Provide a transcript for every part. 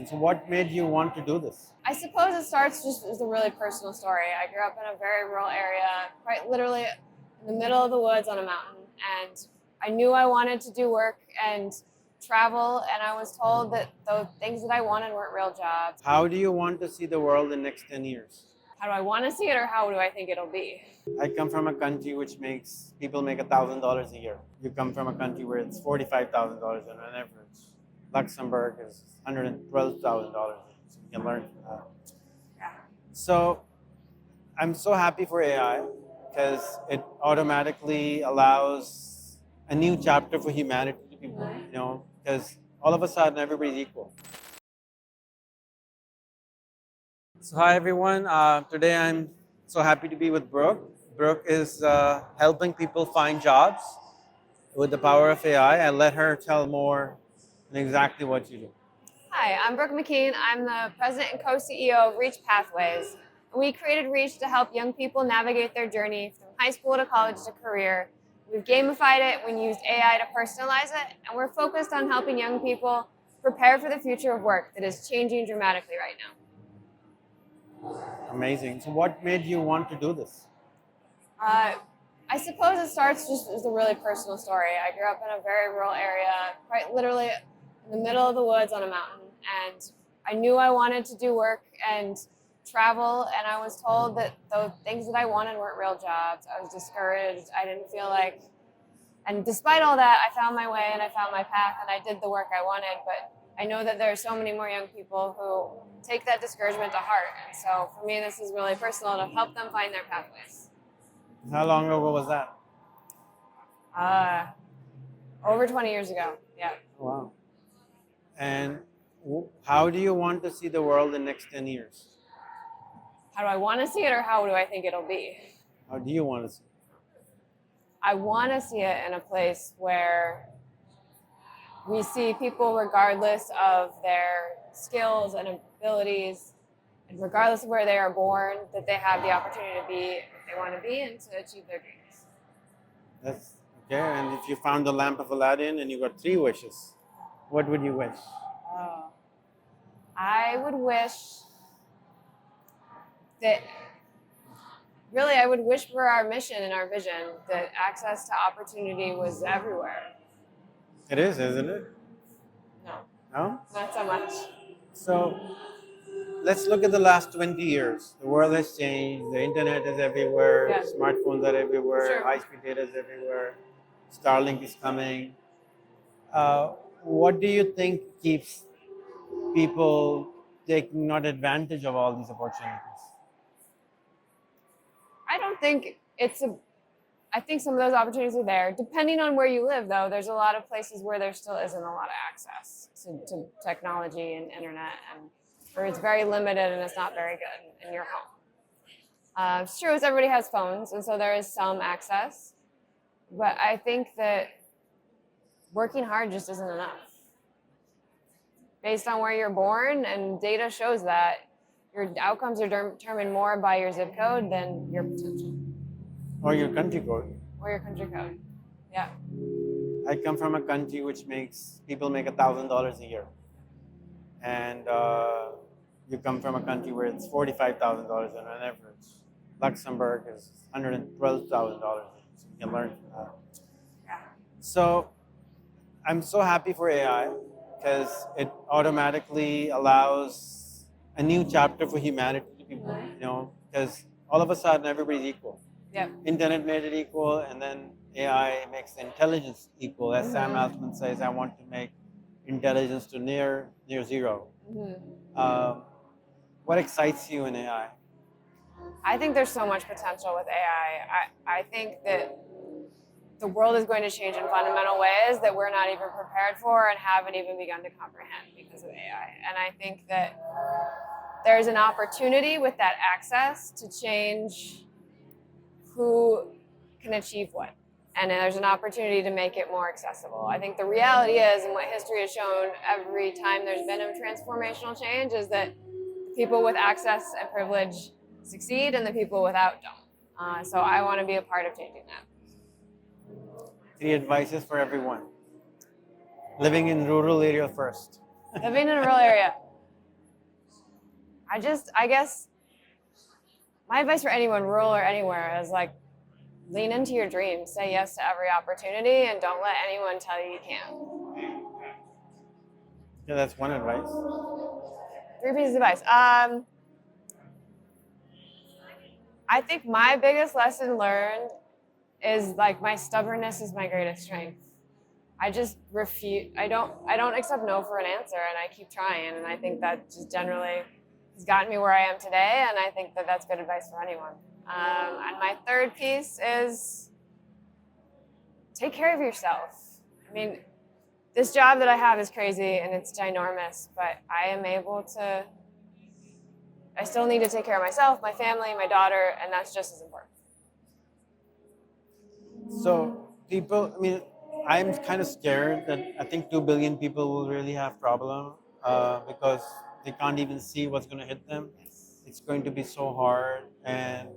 So what made you want to do this? I suppose it starts just as a really personal story. I grew up in a very rural area, quite literally in the middle of the woods on a mountain. And I knew I wanted to do work and travel, and I was told that the things that I wanted weren't real jobs. How do you want to see the world in the next 10 years? How do I want to see it, or how do I think it'll be? I come from a country which makes people make $1,000 a year. You come from a country where it's $45,000 on an average. Luxembourg is $112,000. So you can learn from that. Yeah. So I'm so happy for AI because it automatically allows a new chapter for humanity to be born, because all of a sudden everybody's equal. So hi everyone, today I'm so happy to be with Brooke. Brooke is helping people find jobs with the power of AI. I'll let her tell more on exactly what you do. Hi, I'm Brooke McKean. I'm the president and co-CEO of Reach Pathways. We created Reach to help young people navigate their journey from high school to college to career. We've gamified it, we used AI to personalize it, and we're focused on helping young people prepare for the future of work that is changing dramatically right now. Amazing. So what made you want to do this? I suppose it starts just as a really personal story. I grew up in a very rural area, quite literally in the middle of the woods on a mountain. And I knew I wanted to do work and travel, and I was told that the things that I wanted weren't real jobs. I was discouraged. I didn't feel like, and despite all that, I found my way and I found my path and I did the work I wanted. But I know that there are so many more young people who take that discouragement to heart. And so for me, this is really personal to help them find their pathways. How long ago was that? Over 20 years ago, yeah. Wow. And how do you want to see the world in the next 10 years? How do I want to see it, or how do I think it'll be? How do you want to see it? I want to see it in a place where we see people, regardless of their skills and abilities, and regardless of where they are born, that they have the opportunity to be what they want to be and to achieve their dreams. That's okay. And if you found the lamp of Aladdin and you got 3 wishes, what would you wish? Oh. I would wish that, really, I would wish for our mission and our vision that access to opportunity was everywhere. It is, isn't it? No, No? not so much. So let's look at the last 20 years. The world has changed. The internet is everywhere. Yeah. Smartphones are everywhere. Sure. High-speed data is everywhere. Starlink is coming. What do you think keeps people taking not advantage of all these opportunities? I don't think I think some of those opportunities are there. Depending on where you live, though, there's a lot of places where there still isn't a lot of access to technology and internet, and where it's very limited and it's not very good in your home. It's true as everybody has phones, and so there is some access. But I think that working hard just isn't enough. Based on where you're born, and data shows that, your outcomes are determined more by your zip code than your potential. Or your country code. Or your country code. Yeah. I come from a country which makes people make $1,000 a year. And you come from a country where it's $45,000 on an average. Luxembourg is $112,000. So you can learn from that. Yeah. So I'm so happy for AI because it automatically allows a new chapter for humanity to be born, because all of a sudden everybody's equal. Yep. Internet made it equal, and then AI makes intelligence equal. As Sam Altman says, I want to make intelligence to near zero. What excites you in AI? I think there's so much potential with AI. I think that the world is going to change in fundamental ways that we're not even prepared for and haven't even begun to comprehend because of AI. And I think that there's an opportunity with that access to change who can achieve what. And there's an opportunity to make it more accessible. I think the reality is, and what history has shown every time there's been a transformational change, is that people with access and privilege succeed and the people without don't. So I want to be a part of changing that. 3 advices for everyone. Living in rural area first. Living in a rural area. I guess my advice for anyone, rural or anywhere, is like lean into your dreams, say yes to every opportunity, and don't let anyone tell you you can't. Yeah, that's one advice. 3 pieces of advice. I think my biggest lesson learned is like my stubbornness is my greatest strength. I just refuse. I don't accept no for an answer, and I keep trying. And I think that just generally has gotten me where I am today. And I think that that's good advice for anyone. And my third piece is take care of yourself. I mean, this job that I have is crazy and it's ginormous, but I am able to. I still need to take care of myself, my family, my daughter, and that's just as important. So people, I mean, I'm kind of scared that I think 2 billion people will really have problem because they can't even see what's going to hit them. It's going to be so hard, and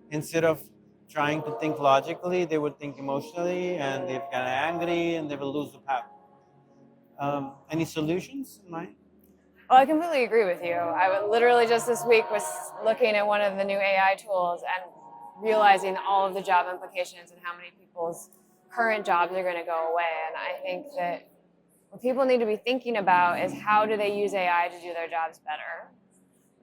instead of trying to think logically, they would think emotionally, and they're kind of angry, and they will lose the path. Any solutions in mind? Well, I completely agree with you. I literally just this week was looking at one of the new AI tools and realizing all of the job implications and how many people's current jobs are going to go away. And I think that what people need to be thinking about is how do they use AI to do their jobs better,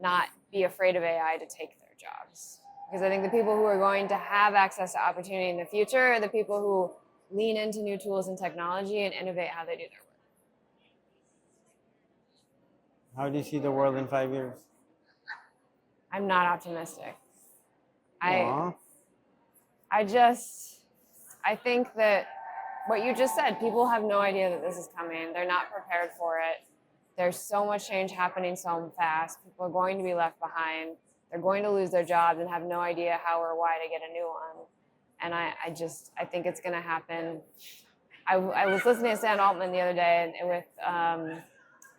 not be afraid of AI to take their jobs. Because I think the people who are going to have access to opportunity in the future are the people who lean into new tools and technology and innovate how they do their work. How do you see the world in 5 years? I'm not optimistic. Aw. I think that what you just said, people have no idea that this is coming. They're not prepared for it. There's so much change happening so fast. People are going to be left behind. They're going to lose their jobs and have no idea how or why to get a new one. And I think it's going to happen. I was listening to Sam Altman the other day with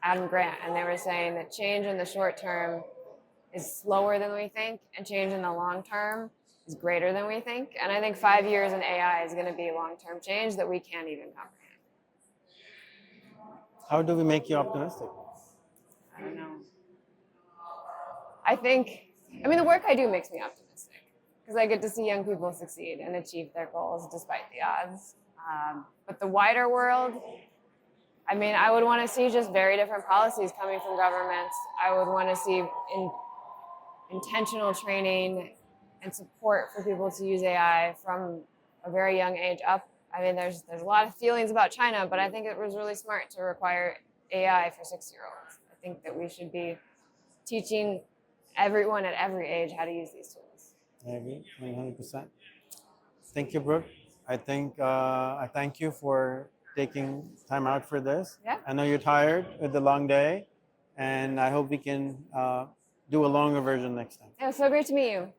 Adam Grant, and they were saying that change in the short term is slower than we think, and change in the long term is greater than we think. And I think 5 years in AI is going to be long-term change that we can't even comprehend. How do we make you optimistic? I don't know. I mean, the work I do makes me optimistic because I get to see young people succeed and achieve their goals despite the odds. But the wider world, I mean, I would want to see just very different policies coming from governments. I would want to see intentional training and support for people to use AI from a very young age up. I mean, there's a lot of feelings about China, but I think it was really smart to require AI for 6-year-olds. I think that we should be teaching everyone at every age how to use these tools. I agree, 100%. Thank you, Brooke. I thank you for taking time out for this. Yeah. I know you're tired with the long day, and I hope we can do a longer version next time. It was so great to meet you.